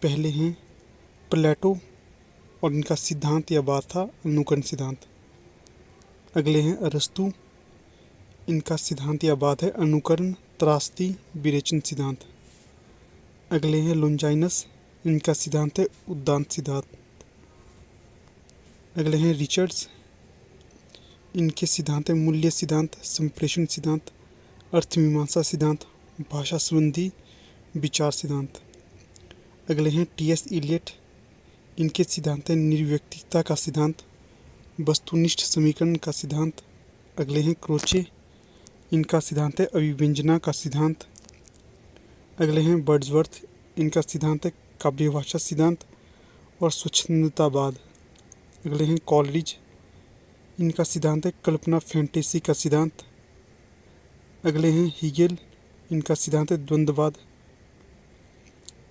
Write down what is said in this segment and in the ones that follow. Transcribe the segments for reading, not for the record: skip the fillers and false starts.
पहले हैं प्लेटो और इनका सिद्धांत या बात था अनुकरण सिद्धांत। अगले हैं अरस्तु, इनका सिद्धांत या बात है अनुकरण त्रासदी विरेचन सिद्धांत। अगले हैं लोंजाइनस, इनका सिद्धांत है उद्दांत सिद्धांत। अगले हैं रिचर्ड्स, इनके सिद्धांत है मूल्य सिद्धांत, संप्रेषण सिद्धांत, अर्थमीमांसा सिद्धांत, भाषा संबंधी विचार सिद्धांत। अगले हैं टी.एस. इलियट, इनके सिद्धांत है निर्व्यक्तिकता का सिद्धांत, वस्तुनिष्ठ समीकरण का सिद्धांत। अगले हैं क्रोचे, इनका सिद्धांत है अभिव्यंजना का सिद्धांत। अगले हैं वर्ड्सवर्थ, इनका सिद्धांत है काव्यभाषा सिद्धांत और स्वच्छंदतावाद। अगले हैं कॉलरिज, इनका सिद्धांत है कल्पना फैंटेसी का सिद्धांत। अगले हैं हीगेल, इनका सिद्धांत है द्वंद्ववाद।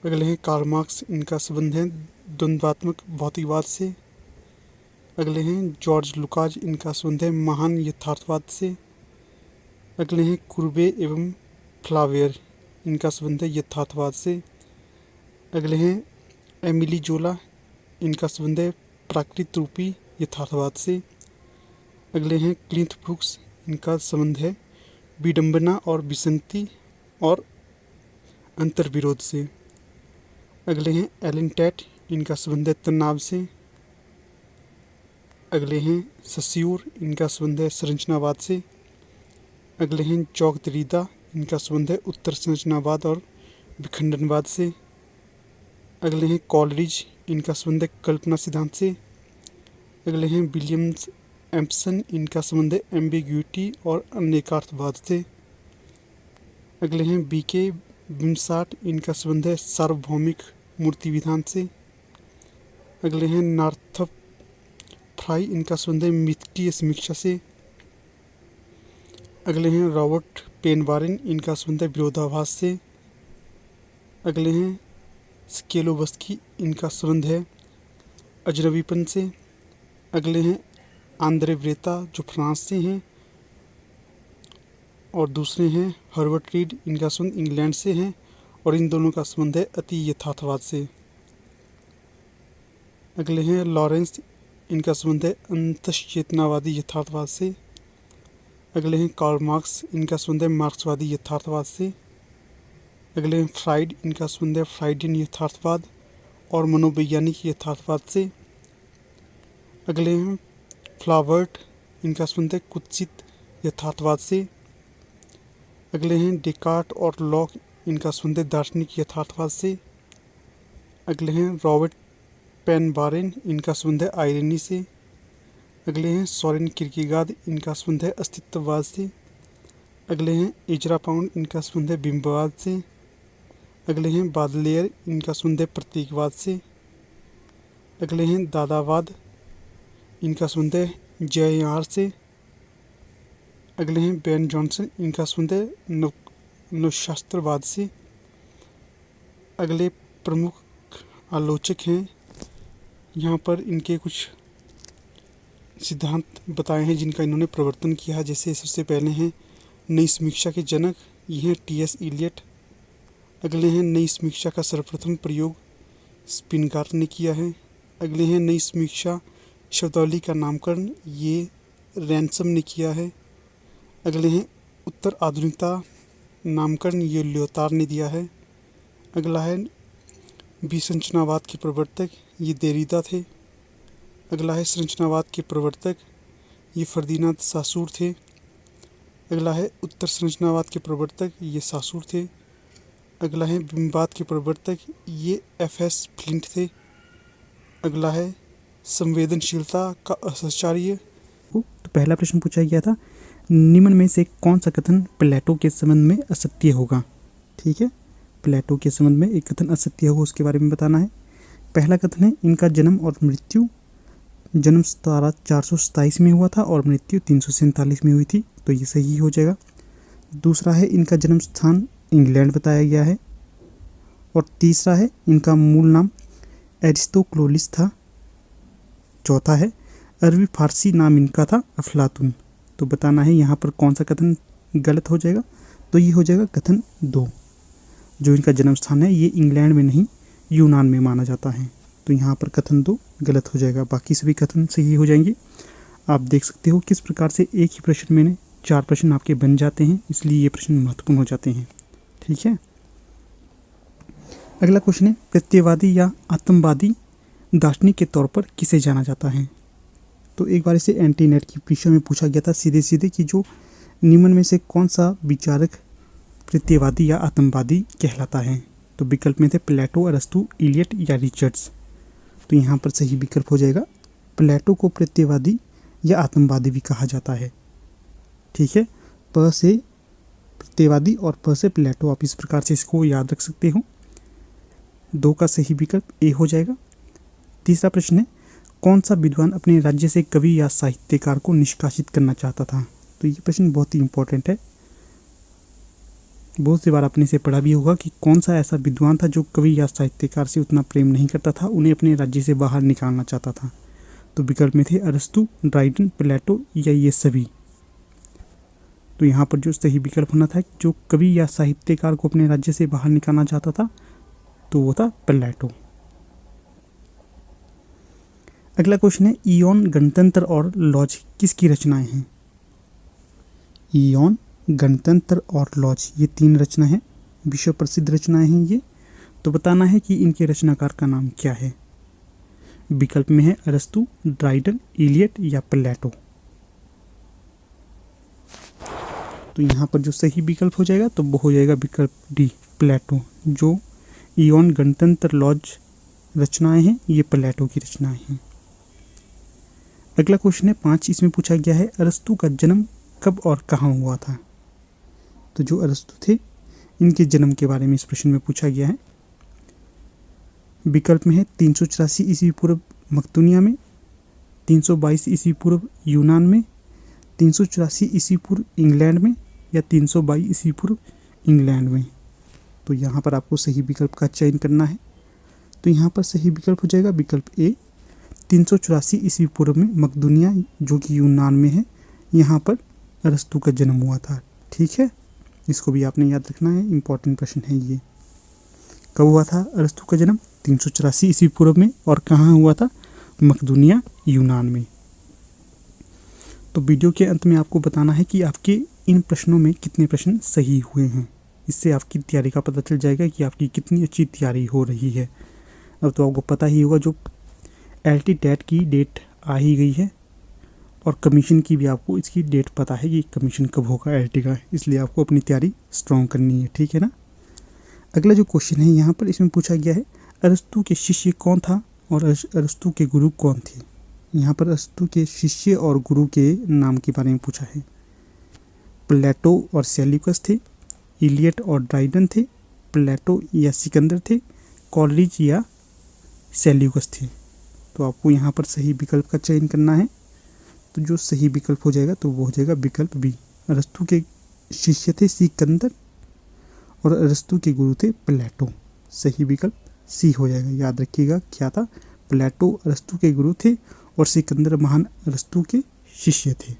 अगले हैं कार्ल मार्क्स, इनका संबंध है द्वंद्वात्मक भौतिकवाद से। अगले हैं जॉर्ज लुकाज, इनका संबंध है महान यथार्थवाद से। अगले हैं कुर्बे एवं फ्लावेयर, इनका संबंध है यथार्थवाद से। अगले हैं एमिली जोला, इनका संबंध है प्राकृत रूपी यथार्थवाद से। अगले हैं क्लिंथ ब्रुक्स, इनका संबंध है विडंबना और विसंगति और अंतर्विरोध से। अगले हैं एलन टैट, इनका संबंध है तनाव से। अगले हैं सस्यूर, इनका संबंध है संरचनावाद से। अगले हैं जॉक दरिदा, इनका संबंध है उत्तर संरचनावाद और विखंडनवाद से। अगले हैं कॉलरिज, इनका संबंध है कल्पना सिद्धांत से। अगले हैं विलियम्स एम्पसन, इनका संबंध है एम्बिग्यूटी और अनेकार्थवाद से। अगले हैं बीके बिम्साट, इनका संबंध है सार्वभौमिक मूर्ति विधान से। अगले हैं नॉर्थप फ्राई, इनका संबंध है मिथकीय समीक्षा से। अगले हैं रॉबर्ट पेनवारिन, इनका संबंध है विरोधाभास से। अगले हैं स्केलोवस्की, इनका संबंध है अजनबीपन से। अगले हैं आंद्रे ब्रेता, जो फ्रांस से हैं, और दूसरे हैं हर्बर्ट रीड, इनका संबंध इंग्लैंड से हैं और इन दोनों का संबंध है अति यथार्थवाद से। अगले हैं लॉरेंस, इनका संबंध है अंतश्चेतनावादी यथार्थवाद से। अगले हैं कार्ल मार्क्स, इनका संबंध है मार्क्सवादी यथार्थवाद से। अगले हैं फ्राइड, इनका संबंध है फ्राइडियन यथार्थवाद और मनोवैज्ञानिक यथार्थवाद से। अगले हैं फ्लावर्ट, इनका संबंध है कुत्सित यथार्थवाद से। अगले हैं डेकार्ट और लॉक, इनका संबंध है दार्शनिक यथार्थवाद से। अगले हैं रॉबर्ट पेनवारेन, इनका संबंध है आयरनी से। अगले हैं सोरेन किरकेगार्ड, इनका संबंध है अस्तित्ववाद से। अगले हैं इजरा पाउंड, इनका संबंध है बिंबवाद से। अगले हैं बादलेयर, इनका संबंध है प्रतीकवाद से। अगले हैं दादावाद, इनका संबंध है जययार से। अगले हैं बेन जॉनसन, इनका संबंध है नवशास्त्रवाद से। अगले प्रमुख आलोचक हैं, यहाँ पर इनके कुछ सिद्धांत बताए हैं जिनका इन्होंने प्रवर्तन किया है। जैसे सबसे पहले हैं नई समीक्षा के जनक, ये हैं टी.एस. इलियट। अगले हैं नई समीक्षा का सर्वप्रथम प्रयोग स्पिनगार ने किया है। अगले हैं नई समीक्षा शब्दावली का नामकरण, ये रैनसम ने किया है। अगले हैं उत्तर आधुनिकता नामकरण, ये ल्योतार ने दिया है। अगला है विसंरचनावाद के प्रवर्तक, ये देरिदा थे। अगला है संरचनावाद के प्रवर्तक, ये फर्दिनांद सासूर थे। अगला है उत्तर संरचनावाद के प्रवर्तक, ये सासूर थे। अगला है बिंबवाद के प्रवर्तक, ये एफ.एस. फ्लिंट थे। अगला है संवेदनशीलता का असहचार्य। तो पहला प्रश्न पूछा गया था, निम्न में से कौन सा कथन प्लेटो के संबंध में असत्य होगा। ठीक है, प्लेटो के संबंध में एक कथन असत्य होगा, उसके बारे में बताना है। पहला कथन है इनका जन्म और मृत्यु, जन्म 427 में हुआ था और मृत्यु 347 में हुई थी, तो ये सही हो जाएगा। दूसरा है इनका जन्म स्थान इंग्लैंड बताया गया है। और तीसरा है इनका मूल नाम एरिस्टोक्लोलिस था। चौथा है अरबी फारसी नाम इनका था अफलातून। तो बताना है यहाँ पर कौन सा कथन गलत हो जाएगा, तो ये हो जाएगा कथन 2। जो इनका जन्म स्थान है ये इंग्लैंड में नहीं यूनान में माना जाता है। तो यहाँ पर कथन 2 गलत हो जाएगा, बाकी सभी कथन सही हो जाएंगे। आप देख सकते हो किस प्रकार से एक ही प्रश्न में 4 प्रश्न आपके बन जाते हैं, इसलिए ये प्रश्न महत्वपूर्ण हो जाते हैं। ठीक है, अगला क्वेश्चन है, प्रत्ययवादी या आतंकवादी दार्शनिक के तौर पर किसे जाना जाता है? तो एक बार इसे एंटी नेट की परीक्षा में पूछा गया था सीधे सीधे कि जो निम्न में से कौन सा विचारक प्रत्ययवादी या आतंकवादी कहलाता है? तो विकल्प में थे प्लेटो, अरस्तु, इलियट या रिचर्ड्स। तो यहाँ पर सही विकल्प हो जाएगा प्लेटो को प्रत्ययवादी या आतंकवादी भी कहा जाता है। ठीक है, प से प्रत्ययवादी और प से प्लेटो, आप इस प्रकार से इसको याद रख सकते हो। 2 का सही विकल्प ए हो जाएगा। तीसरा प्रश्न है, कौन सा विद्वान अपने राज्य से कवि या साहित्यकार को निष्कासित करना चाहता था? तो ये प्रश्न बहुत ही इंपॉर्टेंट है, बहुत सी बार आपने इसे पढ़ा भी होगा कि कौन सा ऐसा विद्वान था जो कवि या साहित्यकार से उतना प्रेम नहीं करता था, उन्हें अपने राज्य से बाहर निकालना चाहता था। तो विकल्प में थे अरस्तु, ड्राइडन, प्लेटो या ये सभी। तो यहाँ पर जो सही विकल्प होना था, जो कवि या साहित्यकार को अपने राज्य से बाहर निकालना चाहता था, तो वो था प्लेटो। अगला क्वेश्चन है, इयोन, गणतंत्र और लॉज किसकी रचनाएं हैं? इयोन, गणतंत्र और लॉज ये 3 रचना है, विश्व प्रसिद्ध रचनाएं हैं ये। तो बताना है कि इनके रचनाकार का नाम क्या है। विकल्प में है अरस्तु, ड्राइडन, इलियट या प्लेटो। तो यहाँ पर जो सही विकल्प हो जाएगा तो वो हो जाएगा विकल्प डी, प्लेटो। जो इयोन, गणतंत्र, लॉज रचनाएं हैं ये प्लेटो की रचनाएं हैं। अगला क्वेश्चन है 5, इसमें पूछा गया है अरस्तु का जन्म कब और कहाँ हुआ था? तो जो अरस्तु थे इनके जन्म के बारे में इस प्रश्न में पूछा गया है। विकल्प में है 384 ईस्वी पूर्व मकदूनिया में, 322 ईस्वी पूर्व यूनान में, 384 ईस्वी पूर्व इंग्लैंड में या 322 ईस्वी पूर्व इंग्लैंड में। तो यहाँ पर आपको सही विकल्प का चयन करना है। तो यहाँ पर सही विकल्प हो जाएगा विकल्प ए, 384 ईस्वी पूर्व में मकदूनिया जो कि यूनान में है, यहाँ पर अरस्तु का जन्म हुआ था। ठीक है, इसको भी आपने याद रखना है, इंपॉर्टेंट प्रश्न है ये। कब हुआ था अरस्तु का जन्म? 384 ईस्वी पूर्व में। और कहाँ हुआ था? मकदूनिया, यूनान में। तो वीडियो के अंत में आपको बताना है कि आपके इन प्रश्नों में कितने प्रश्न सही हुए हैं। इससे आपकी तैयारी का पता चल जाएगा कि आपकी कितनी अच्छी तैयारी हो रही है। अब तो आपको पता ही होगा जो LT टेट की डेट आ ही गई है और कमीशन की भी आपको इसकी डेट पता है कि कमीशन कब होगा LT का, इसलिए आपको अपनी तैयारी स्ट्रॉन्ग करनी है। ठीक है ना। अगला जो क्वेश्चन है यहाँ पर इसमें पूछा गया है अरस्तु के शिष्य कौन था और अरस्तु के गुरु कौन थे? यहाँ पर अरस्तु के शिष्य और गुरु के नाम के बारे में पूछा है। प्लेटो और सेल्यूकस थे, इलियट और ड्राइडन थे, प्लेटो या सिकंदर थे, कॉलेज या सेल्यूकस थे। तो आपको यहाँ पर सही विकल्प का चयन करना है। तो जो सही विकल्प हो जाएगा तो वो हो जाएगा विकल्प बी, अरस्तु के शिष्य थे सिकंदर और अरस्तु के गुरु थे प्लेटो। सही विकल्प सी हो जाएगा। याद रखिएगा क्या था, प्लेटो अरस्तु के गुरु थे और सिकंदर महान अरस्तु के शिष्य थे।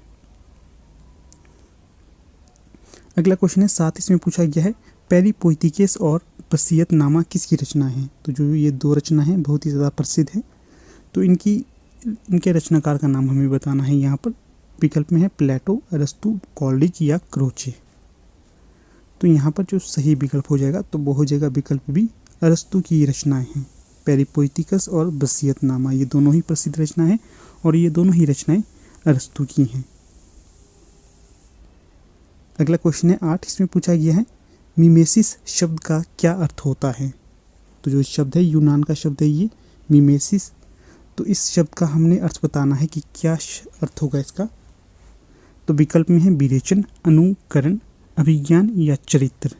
अगला क्वेश्चन है 7, इसमें पूछा गया है पेरिपोइथिकेस और वसीयतनामा किसकी रचना है? तो जो ये 2 रचना है बहुत ही ज़्यादा प्रसिद्ध है, तो इनके रचनाकार का नाम हमें बताना है। यहाँ पर विकल्प में है प्लेटो, अरस्तु, कॉलेज या क्रोचे। तो यहाँ पर जो सही विकल्प हो जाएगा तो वो हो जाएगा विकल्प बी, अरस्तु की रचनाएं हैं। पेरिपोइथिकस और वसीयतनामा ये दोनों ही प्रसिद्ध रचना है और ये दोनों ही रचनाएं अरस्तु की हैं। अगला क्वेश्चन है 8, इसमें पूछा गया है मिमेसिस शब्द का क्या अर्थ होता है? तो जो शब्द है यूनान का शब्द है ये मिमेसिस। तो इस शब्द का हमने अर्थ बताना है कि क्या अर्थ होगा इसका। तो विकल्प में है विवेचन, अनुकरण, अभिज्ञान या चरित्र।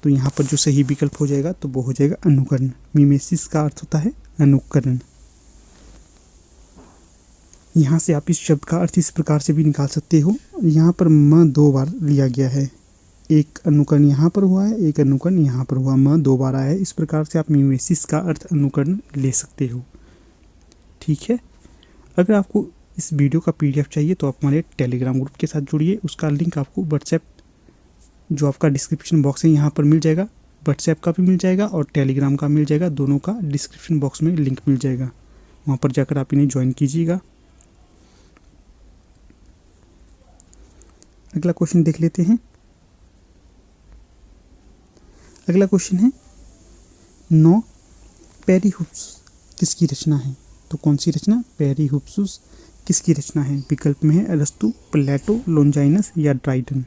तो यहाँ पर जो सही विकल्प हो जाएगा तो वो हो जाएगा अनुकरण। मिमेसिस का अर्थ होता है अनुकरण। यहाँ से आप इस शब्द का अर्थ इस प्रकार से भी निकाल सकते हो। यहाँ पर म 2 बार लिया गया है, एक अनुकरण यहाँ पर हुआ है, एक अनुकरण यहाँ पर हुआ, म 2 बार आया है। इस प्रकार से आप मिमेसिस का अर्थ अनुकरण ले सकते हो। ठीक है। अगर आपको इस वीडियो का PDF चाहिए तो आप हमारे टेलीग्राम ग्रुप के साथ जुड़िए। उसका लिंक आपको व्हाट्सएप जो आपका डिस्क्रिप्शन बॉक्स है यहाँ पर मिल जाएगा। व्हाट्सएप का भी मिल जाएगा और टेलीग्राम का मिल जाएगा, दोनों का डिस्क्रिप्शन बॉक्स में लिंक मिल जाएगा, वहाँ पर जाकर आप इन्हें ज्वाइन कीजिएगा। अगला क्वेश्चन देख लेते हैं। अगला क्वेश्चन है 9 पेरिहुप्स किसकी रचना है? तो कौन सी रचना? पेरिहुप्सुस किसकी रचना है? विकल्प में है अरस्तु, प्लेटो, लोंजाइनस या ड्राइडन।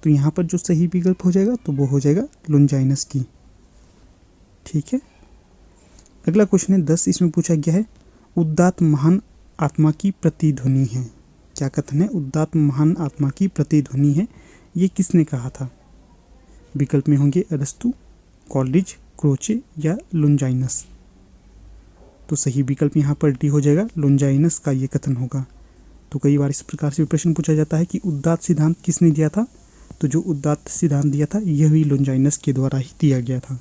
तो यहाँ पर जो सही विकल्प हो जाएगा तो वो हो जाएगा लोंजाइनस की। ठीक है। अगला क्वेश्चन है 10, इसमें पूछा गया है उदात्त महान आत्मा की प्रतिध्वनि है। क्या कथन है? उदात्त महान आत्मा की प्रतिध्वनि है, ये किसने कहा था? विकल्प में होंगे अरस्तु, कॉलरिज, क्रोचे या लोंजाइनस। तो सही विकल्प यहाँ पर डी हो जाएगा, लोंजाइनस का ये कथन होगा। तो कई बार इस प्रकार से प्रश्न पूछा जाता है कि उदात्त सिद्धांत किसने दिया था? तो जो उदात्त सिद्धांत दिया था यह भी लोंजाइनस के द्वारा ही दिया गया था।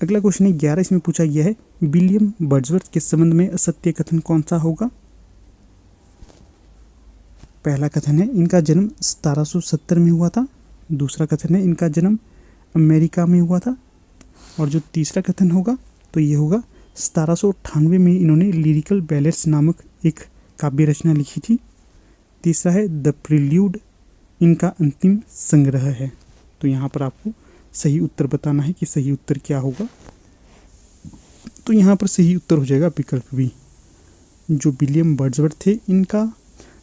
अगला क्वेश्चन है 11, इसमें पूछा गया है विलियम वर्ड्सवर्थ के संबंध में असत्य कथन कौन सा होगा? पहला कथन है इनका जन्म 1770 में हुआ था। दूसरा कथन है इनका जन्म अमेरिका में हुआ था। और जो तीसरा कथन होगा तो ये होगा 1798 में इन्होंने लिरिकल बैलेट्स नामक एक काव्य रचना लिखी थी। तीसरा है द प्रिल्यूड, इनका अंतिम संग्रह है। तो यहाँ पर आपको सही उत्तर बताना है कि सही उत्तर क्या होगा। तो यहाँ पर सही उत्तर हो जाएगा विकल्प बी। जो विलियम वर्ड्सवर्थ थे इनका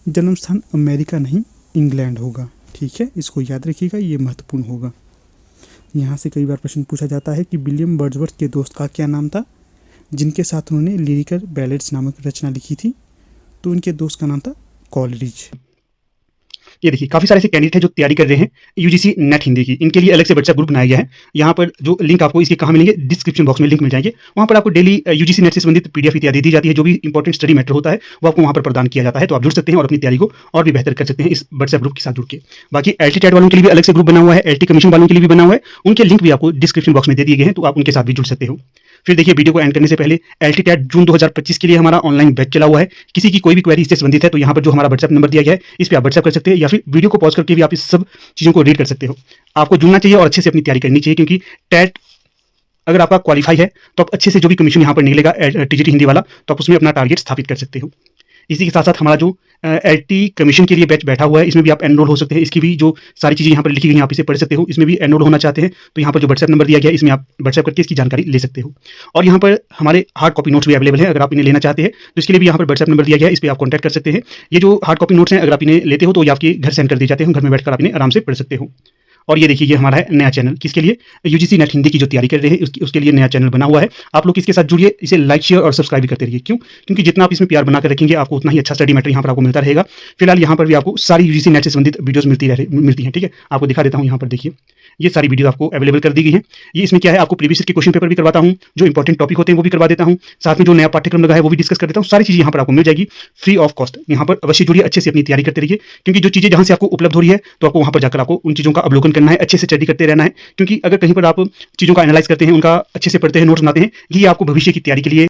जन्म स्थान अमेरिका नहीं इंग्लैंड होगा। ठीक है, इसको याद रखिएगा, ये महत्वपूर्ण होगा। यहाँ से कई बार प्रश्न पूछा जाता है कि विलियम वर्ड्सवर्थ के दोस्त का क्या नाम था जिनके साथ उन्होंने लिरिकल बैलेट्स नामक रचना लिखी थी? तो उनके दोस्त का नाम था कॉलरिज। ये देखिए काफी सारे ऐसे कैंडिडेट हैं जो तैयारी कर रहे हैं यूजीसी नेट हिंदी की। इनके लिए अलग से व्हाट्सएप ग्रुप बनाया गया है। यहाँ पर जो लिंक आपको इसके कहाँ मिलेंगे, डिस्क्रिप्शन बॉक्स में लिंक मिल जाएंगे। वहाँ पर आपको डेली यूजीसी नेट से संबंधित पीडीएफ इत्यादि दी जाती है। जो भी इंपॉर्टेंट स्टडी मैटर होता है वो आपको वहाँ पर प्रदान किया जाता है। तो आप जुड़ सकते हैं और अपनी तैयारी को और भी बेहतर कर सकते हैं इस व्हाट्सएप ग्रुप के साथ जुड़ के। बाकी एलटी टेट वालों के लिए भी अलग से ग्रुप बना हुआ है, एलटी कमीशन वालों के लिए भी बना हुआ है। उनके लिंक भी आपको डिस्क्रिप्शन बॉक्स में दे दिए गए हैं, तो आप उनके साथ भी जुड़ सकते हो। फिर देखिए वीडियो को एंड करने से पहले एलटी टेट जून 2025 के लिए हमारा ऑनलाइन बैच चला हुआ है। किसी की कोई भी क्वेरी इससे संबंधित है तो यहाँ पर जो हमारा व्हाट्सएप नंबर दिया गया है इस पर आप व्हाट्सएप कर सकते हैं, या फिर वीडियो को पॉज करके भी आप इस सब चीज़ों को रीड कर सकते हो। आपको जुड़ना चाहिए और अच्छे से अपनी तैयारी करनी चाहिए, क्योंकि टेट अगर आपका क्वालिफाई है तो आप अच्छे से जो भी कमीशन यहाँ पर निकलेगा टीजीटी हिंदी वाला, तो आप उसमें अपना टारगेट स्थापित कर सकते हो। इसी के साथ साथ हमारा जो एलटी कमीशन के लिए बैच बैठा हुआ है इसमें भी आप एनरोल हो सकते हैं। इसकी भी जो सारी चीज़ें यहाँ पर लिखी गई हैं आप इसे पढ़ सकते हो। इसमें भी एनरोल होना चाहते हैं तो यहाँ पर जो व्हाट्सएप नंबर दिया गया है इसमें आप व्हाट्सएप करके इसकी जानकारी ले सकते हो। और यहाँ पर हमारे हार्ड कॉपी नोट्स भी अवेलेबल है। अगर आप इन्हें लेना चाहते हैं तो इसके लिए भी यहाँ पर व्हाट्सएप नंबर दिया गया है, इस पर आप कॉन्टैक्ट कर सकते हैं। ये जो हार्ड कॉपी नोट्स हैं अगर आप इन्हें लेते हो तो ये आपके घर सेंड कर दिए जाते हैं, घर में बैठकर आप इन्हें आराम से पढ़ सकते हो। और ये देखिए ये हमारा है नया चैनल, किसके लिए? यूजीसी नेट हिंदी की जो तैयारी कर रहे हैं उसके लिए नया चैनल बना हुआ है। आप लोग इसके साथ जुड़िए, इसे लाइक शेयर और सब्सक्राइब भी करते रहिए। क्यों? क्योंकि जितना आप इसमें प्यार बनाकर रखेंगे आपको उतना ही अच्छा स्टडी मैटर यहाँ पर आपको मिलता रहेगा। फिलहाल यहाँ पर भी आपको सारी यूजीसी नेट से संबंधित वीडियोस मिलती हैं। ठीक है, आपको दिखा देता हूँ। यहाँ पर देखिए ये सारी वीडियो आपको अवेलेबल कर दी गई है। ये इसमें क्या है, आपको प्रीवियस ईयर के क्वेश्चन पेपर भी करवाता हूँ, जो इंपॉर्टेंट टॉपिक होते हैं वो भी करवा देता हूँ, साथ में जो नया पाठ्यक्रम लगा है वो भी डिस्कस कर देता हूँ। सारी चीज़ यहाँ पर आपको मिल जाएगी फ्री ऑफ कॉस्ट। यहाँ पर अवश्य जुड़िए, अच्छे से अपनी तैयारी करते रहिए, क्योंकि जो चीज़ें जहाँ से आपको उपलब्ध हो रही है तो आपको वहाँ पर जाकर आपको उन चीज़ों का अवलोकन करना है, अच्छे से स्टडी करते रहना है। क्योंकि अगर कहीं पर आप चीज़ों का एनालाइज करते हैं, उनका अच्छे से पढ़ते हैं, नोट्स बनाते हैं, ये आपको भविष्य की तैयारी के लिए